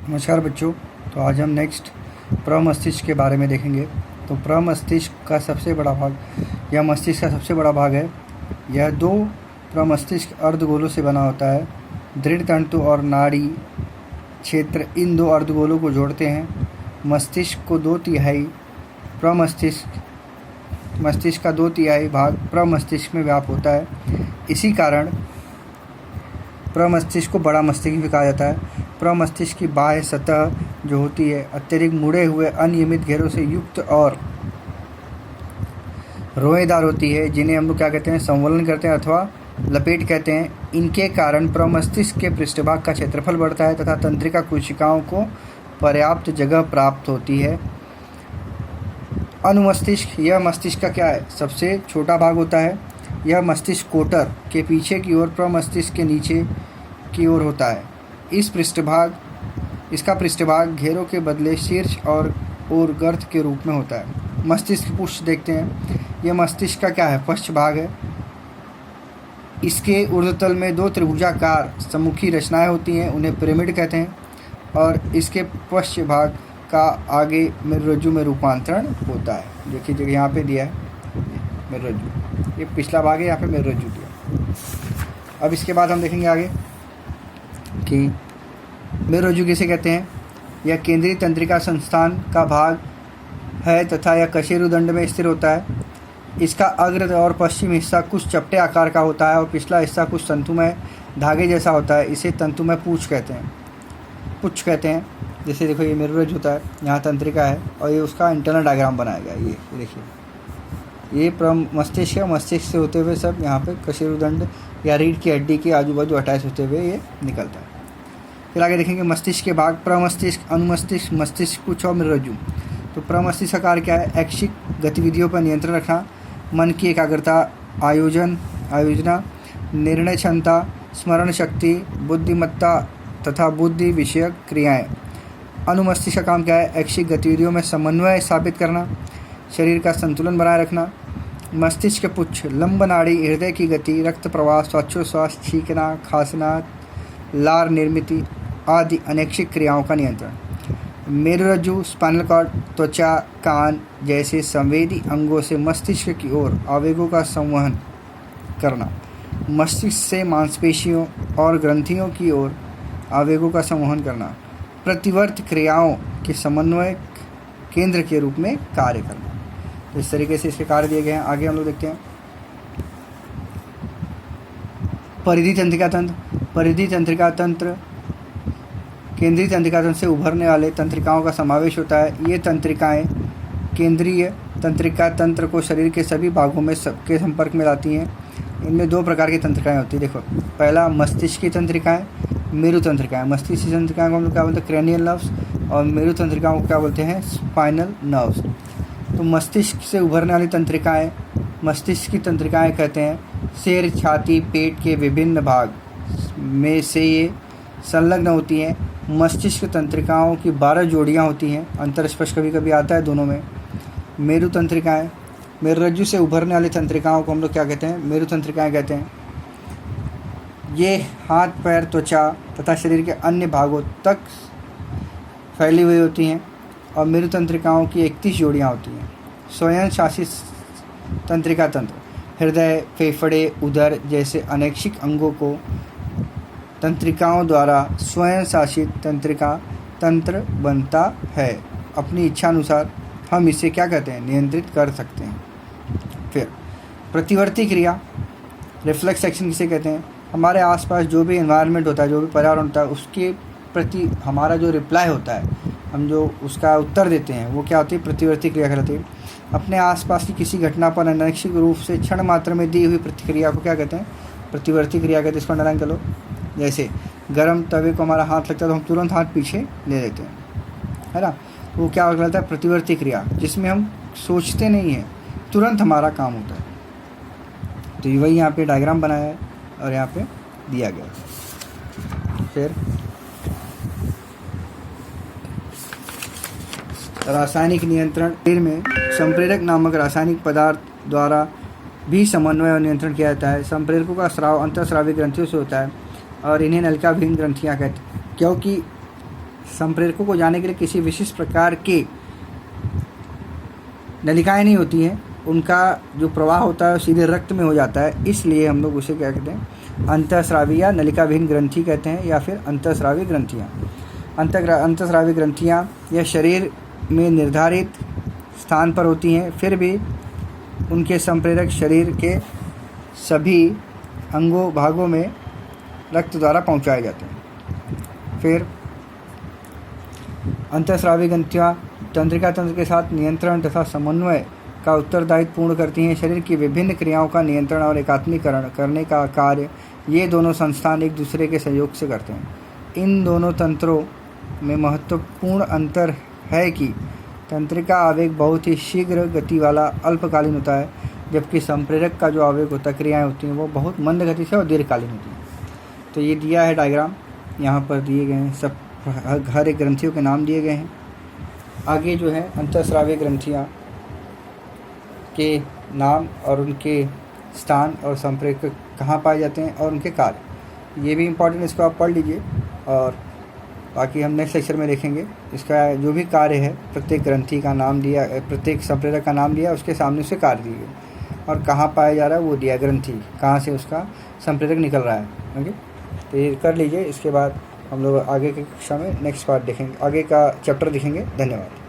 नमस्कार बच्चों। तो आज हम नेक्स्ट प्रमस्तिष्क के बारे में देखेंगे। तो प्रमस्तिष्क का सबसे बड़ा भाग या मस्तिष्क का सबसे बड़ा भाग है। यह दो प्रमस्तिष्क अर्धगोलों से बना होता है। दृढ़ तंतु और नाड़ी क्षेत्र इन दो अर्धगोलों को जोड़ते हैं। मस्तिष्क का 2/3 भाग प्रमस्तिष्क में व्याप्त होता है। इसी कारण प्रमस्तिष्क को बड़ा मस्तिष्क भी कहा जाता है। प्रमस्तिष्क की बाह्य सतह जो होती है अत्यधिक मुड़े हुए अनियमित घेरों से युक्त और रोएदार होती है, जिन्हें हम लोग क्या कहते हैं, संवलन करते हैं अथवा लपेट कहते हैं। इनके कारण प्रमस्तिष्क के पृष्ठभाग का क्षेत्रफल बढ़ता है तथा तंत्रिका कोशिकाओं को पर्याप्त जगह प्राप्त होती है। अनुमस्तिष्क, यह मस्तिष्क का क्या है, सबसे छोटा भाग होता है। यह मस्तिष्क कोटर के पीछे की ओर प्रमस्तिष्क के नीचे की ओर होता है। इसका पृष्ठभाग घेरों के बदले शीर्ष और गर्त के रूप में होता है। मस्तिष्क पुष्ठ देखते हैं। यह मस्तिष्क का क्या है, पश्च भाग है। इसके ऊर्ध्वतल में दो त्रिभुजाकार सम्मुखी रचनाएं होती हैं, उन्हें पिरामिड कहते हैं। और इसके पश्च भाग का आगे मेरुरज्जु में रूपांतरण होता है। देखिए जो यहाँ पे दिया है मेरुरज्जु, ये पिछला भाग है, यहाँ पे मेरुरज्जु दिया। अब इसके बाद हम देखेंगे आगे कि मेरुरज्जु किसे कहते हैं। यह केंद्रीय तंत्रिका संस्थान का भाग है तथा यह कशेरुदंड में स्थिर होता है। इसका अग्र और पश्चिम हिस्सा कुछ चपटे आकार का होता है और पिछला हिस्सा कुछ तंतुमय धागे जैसा होता है। इसे तंतुमय पुच्छ कहते हैं। जैसे देखो ये मेरुरज्जु होता है, यहाँ तंत्रिका है और ये उसका इंटरनल डायग्राम बनाया गया है। ये देखिए, ये मस्तिष्क है। मस्तिष्क से होते हुए सब यहाँ पे कशेरुदंड या रीढ़ की हड्डी के आजू बाजू अटैच होते हुए ये निकलता है। फिर आगे देखेंगे मस्तिष्क के भाग, प्रमस्तिष्क, अनुमस्तिष्क, मस्तिष्क पुच्छ और मेरुरज्जु। तो प्रमस्तिष्क का कार्य क्या है, ऐच्छिक गतिविधियों पर नियंत्रण रखना, मन की एकाग्रता, आयोजना, निर्णय क्षमता, स्मरण शक्ति, बुद्धिमत्ता तथा बुद्धि विषयक क्रियाएं। अनुमस्तिष्क का काम क्या है, ऐच्छिक गतिविधियों में समन्वय स्थापित करना, शरीर का संतुलन बनाए रखना। मस्तिष्क पुच्छ, लंब नाड़ी, हृदय की गति, रक्त प्रवाह, श्वासोच्छ्वास, छींकना, खांसना, लार निर्मिति आदि अनैच्छिक क्रियाओं का नियंत्रण। मेरुरज्जु, स्पाइनल कॉर्ड, त्वचा, कान जैसे संवेदी अंगों से मस्तिष्क की ओर आवेगों का संवहन करना। मस्तिष्क से मांसपेशियों और ग्रंथियों की ओर आवेगों का संवहन करना। प्रतिवर्त क्रियाओं के समन्वय केंद्र के रूप में कार्य करना। तो इस तरीके से इसके कार्य दिए गए हैं। आगे हम लोग देखते हैं परिधि तंत्रिका तंत्र केंद्रीय तंत्रिका तंत्र से उभरने वाले तंत्रिकाओं का समावेश होता है। ये तंत्रिकाएं केंद्रीय तंत्रिका तंत्र को शरीर के सभी भागों में सबके संपर्क में लाती हैं। इनमें दो प्रकार की तंत्रिकाएं होती है। देखो, पहला मस्तिष्क की तंत्रिकाएं, मेरु तंत्रिकाएं। मस्तिष्क की तंत्रिकाओं को हम लोग क्या बोलते हैं, क्रेनियल नर्व्स, और मेरु तंत्रिकाओं को क्या बोलते हैं, स्पाइनल नर्व्स। तो मस्तिष्क से उभरने वाली तंत्रिकाएं मस्तिष्क की तंत्रिकाएं कहते हैं। सिर, छाती, पेट के विभिन्न भाग में से ये संलग्न होती हैं। मस्तिष्क तंत्रिकाओं की 12 जोड़ियां होती हैं। अंतरस्पर्श कभी कभी आता है दोनों में। मेरु तंत्रिकाएं, मेरुरज्जु से उभरने वाली तंत्रिकाओं को हम लोग क्या कहते हैं, मेरु तंत्रिकाएं कहते हैं। ये हाथ, पैर, त्वचा तथा शरीर के अन्य भागों तक फैली हुई होती हैं और मेरु तंत्रिकाओं की 31 जोड़ियां होती हैं। स्वयं शासित तंत्रिका तंत्र, हृदय, फेफड़े, उदर जैसे अनैच्छिक अंगों को तंत्रिकाओं द्वारा स्वयं शासित तंत्रिका तंत्र बनता है। अपनी इच्छानुसार हम इसे क्या कहते हैं, नियंत्रित कर सकते हैं। फिर प्रतिवर्ती क्रिया, रिफ्लेक्स एक्शन किसे कहते हैं, हमारे आसपास जो भी एनवायरनमेंट होता है, जो भी पर्यावरण होता है, उसके प्रति हमारा जो रिप्लाई होता है, हम जो उसका उत्तर देते हैं, वो क्या होती है, प्रतिवर्ती क्रिया कहलाती है। अपने आसपास की किसी घटना पर अनैच्छिक रूप से क्षण मात्र में दी हुई प्रतिक्रिया को क्या कहते हैं, प्रतिवर्ती क्रिया कहते हैं। इसको अंडरलाइन कर लो। जैसे गर्म तवे को हमारा हाथ लगता है तो हम तुरंत हाथ पीछे ले लेते हैं, है ना। वो क्या कहलाता है, प्रतिवर्ती क्रिया, जिसमें हम सोचते नहीं हैं, तुरंत हमारा काम होता है। तो वही यहाँ पे डायग्राम बनाया है और यहाँ पे दिया गया है। फिर रासायनिक नियंत्रण, शरीर में संप्रेरक नामक रासायनिक पदार्थ द्वारा भी समन्वय और नियंत्रण किया जाता है। संप्रेरकों का स्राव अंतःस्रावी ग्रंथियों से होता है और इन्हें नलिका विहीन ग्रंथियाँ कहते हैं, क्योंकि संप्रेरकों को जाने के लिए किसी विशिष्ट प्रकार के नलिकाएं नहीं होती हैं, उनका जो प्रवाह होता है वो सीधे रक्त में हो जाता है, इसलिए हम लोग उसे क्या कहते हैं, अंतःस्रावी या नलिकाविहीन ग्रंथि कहते हैं, या फिर अंतःस्रावी ग्रंथियाँ। अंतःस्रावी ग्रंथियाँ यह शरीर में निर्धारित स्थान पर होती हैं, फिर भी उनके संप्रेरक शरीर के सभी अंगों भागों में रक्त द्वारा पहुँचाए जाते हैं। फिर अंतःस्रावी ग्रंथियाँ तंत्रिका तंत्र के साथ नियंत्रण तथा समन्वय का उत्तरदायित्व पूर्ण करती हैं। शरीर की विभिन्न क्रियाओं का नियंत्रण और एकात्मीकरण करने का कार्य ये दोनों संस्थान एक दूसरे के सहयोग से करते हैं। इन दोनों तंत्रों में महत्वपूर्ण अंतर है कि तंत्रिका आवेग बहुत ही शीघ्र गति वाला अल्पकालीन होता है, जबकि संप्रेरक का जो आवेग होता है, क्रियाएँ होती हैं, वो बहुत मंद गति से और दीर्घकालीन होती हैं। तो ये दिया है डायग्राम, यहाँ पर दिए गए हैं सब, हर एक ग्रंथियों के नाम दिए गए हैं। आगे जो है अंतःस्रावी ग्रंथियाँ के नाम और उनके स्थान और संप्रेरक कहाँ पाए जाते हैं और उनके कार्य, ये भी इम्पोर्टेंट, इसको आप पढ़ लीजिए। और बाकी हम नेक्स्ट लेक्चर में देखेंगे इसका जो भी कार्य है, प्रत्येक ग्रंथि का नाम दिया, प्रत्येक संप्रेरक का नाम दिया, उसके सामने उससे कार्य दिए और कहाँ पाया जा रहा है वो दिया, ग्रंथि कहाँ से उसका संप्रेरक निकल रहा है। ओके, तो ये कर लीजिए। इसके बाद हम लोग आगे की कक्षा में नेक्स्ट पार्ट देखेंगे, आगे का चैप्टर देखेंगे। धन्यवाद।